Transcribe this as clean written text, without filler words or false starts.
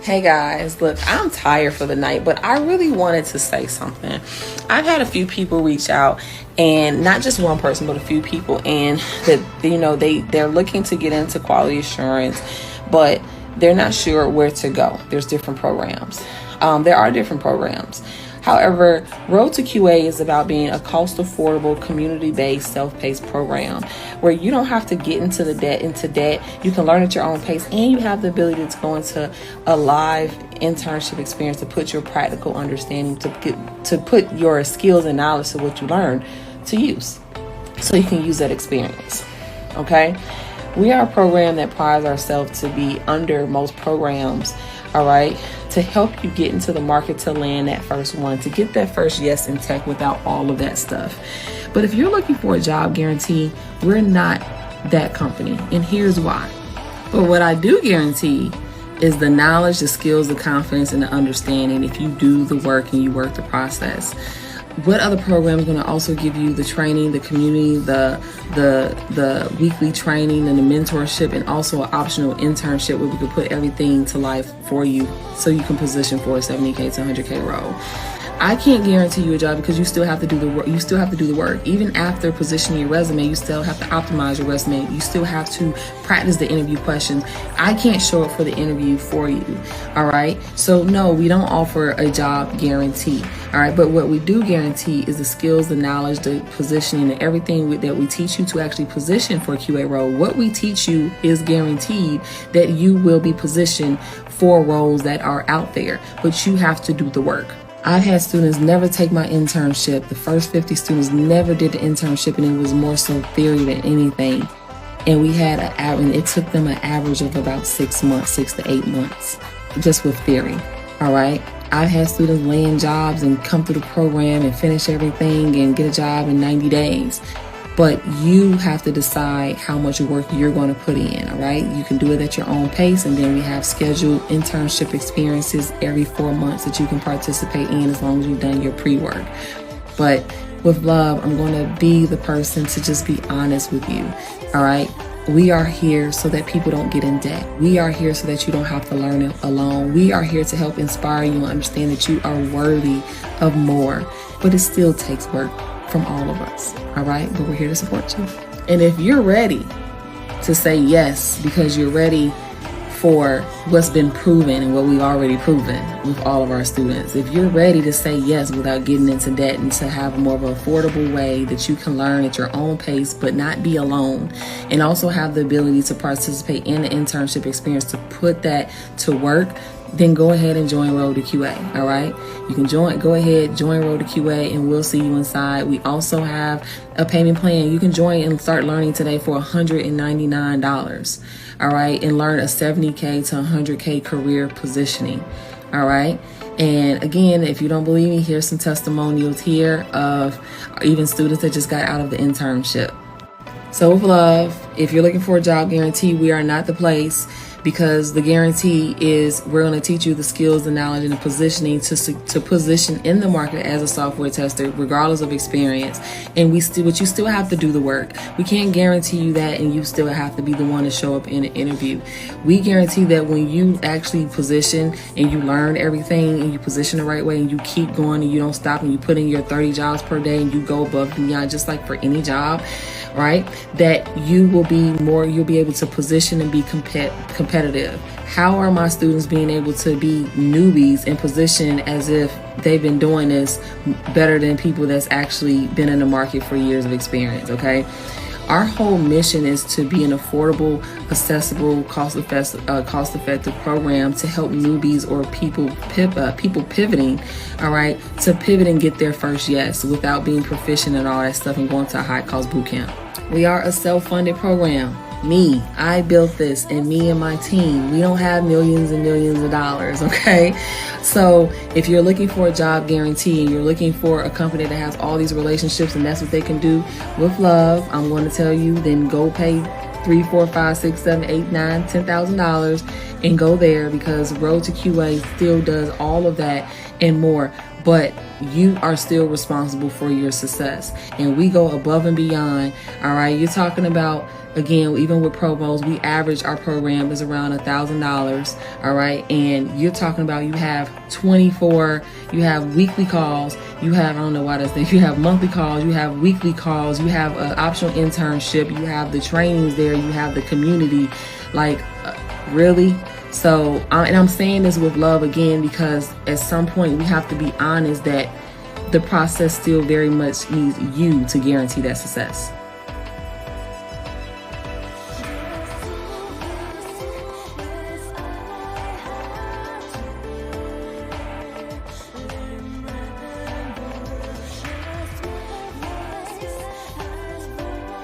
Hey guys, look, I'm tired for the night, but I really wanted to say something. I've had a few people reach out, and not just one person, but a few people, and that they're looking to get into quality assurance, but they're not sure where to go. There's different programs. There are different programs. However, Road to QA is about being a cost-affordable, community-based, self-paced program where you don't have to get into debt. You can learn at your own pace, and you have the ability to go into a live internship experience to put your practical understanding, to put your skills and knowledge of what you learn to use, so you can use that experience. Okay, we are a program that prides ourselves to be under most programs. All right, to help you get into the market, to land that first one, to get that first yes in tech without all of that stuff. But if you're looking for a job guarantee, we're not that company, and here's why. But what I do guarantee is the knowledge, the skills, the confidence, and the understanding if you do the work and you work the process. What other program is going to also give you the training, the community, the weekly training and the mentorship, and also an optional internship where we can put everything to life for you so you can position for a 70K to 100K role. I can't guarantee you a job because you still have to do the work. You still have to do the work. Even after positioning your resume, you still have to optimize your resume. You still have to practice the interview questions. I can't show up for the interview for you. All right. So no, we don't offer a job guarantee. All right. But what we do guarantee is the skills, the knowledge, the positioning, and everything that we teach you to actually position for a QA role. What we teach you is guaranteed that you will be positioned for roles that are out there, but you have to do the work. I've had students never take my internship. The first 50 students never did the internship, and it was more so theory than anything. And we had it took them an average of about 6 months, 6 to 8 months, just with theory. All right. I've had students land jobs and come through the program and finish everything and get a job in 90 days. But you have to decide how much work you're going to put in, all right? You can do it at your own pace, and then we have scheduled internship experiences every 4 months that you can participate in as long as you've done your pre-work. But with love, I'm going to be the person to just be honest with you, all right? We are here so that people don't get in debt. We are here so that you don't have to learn it alone. We are here to help inspire you and understand that you are worthy of more, but it still takes work from all of us, all right? But we're here to support you. And if you're ready to say yes because you're ready for what's been proven and what we've already proven with all of our students, if you're ready to say yes without getting into debt and to have more of an affordable way that you can learn at your own pace but not be alone, and also have the ability to participate in the internship experience to put that to work, then go ahead and join Road to QA, all right? You can go ahead, join Road to QA, and we'll see you inside. We also have a payment plan. You can join and start learning today for $199, all right? And learn a 70K to 100K career positioning, all right? And again, if you don't believe me, here's some testimonials here of even students that just got out of the internship. So with love, if you're looking for a job guarantee, we are not the place, because the guarantee is we're going to teach you the skills, the knowledge, and the positioning to position in the market as a software tester, regardless of experience. And but you still have to do the work. We can't guarantee you that, and you still have to be the one to show up in an interview. We guarantee that when you actually position and you learn everything and you position the right way and you keep going and you don't stop and you put in your 30 jobs per day and you go above and beyond, just like for any job, right? That you'll be able to position and be competitive. How are my students being able to be newbies and position as if they've been doing this better than people that's actually been in the market for years of experience, okay? Our whole mission is to be an affordable, accessible, cost-effective program to help newbies or people pivoting, all right, to pivot and get their first yes without being proficient in all that stuff and going to a high-cost boot camp. We are a self-funded program. I built this, and me and my team. We don't have millions and millions of dollars, okay? So if you're looking for a job guarantee and you're looking for a company that has all these relationships and that's what they can do with love, I'm going to tell you, then go pay $3, $4, $5, $6, $7, $8, $9, $10,000 and go there, because Road to QA still does all of that and more. but you are still responsible for your success. And we go above and beyond. All right. You're talking about, again, even with promos, we average our program is around $1,000. All right. And you're talking about you have 24, you have weekly calls, you have, I don't know why that's there, you have monthly calls, you have weekly calls, you have an optional internship, you have the trainings there, you have the community. Like, really? So, and I'm saying this with love again, because at some point we have to be honest that the process still very much needs you to guarantee that success.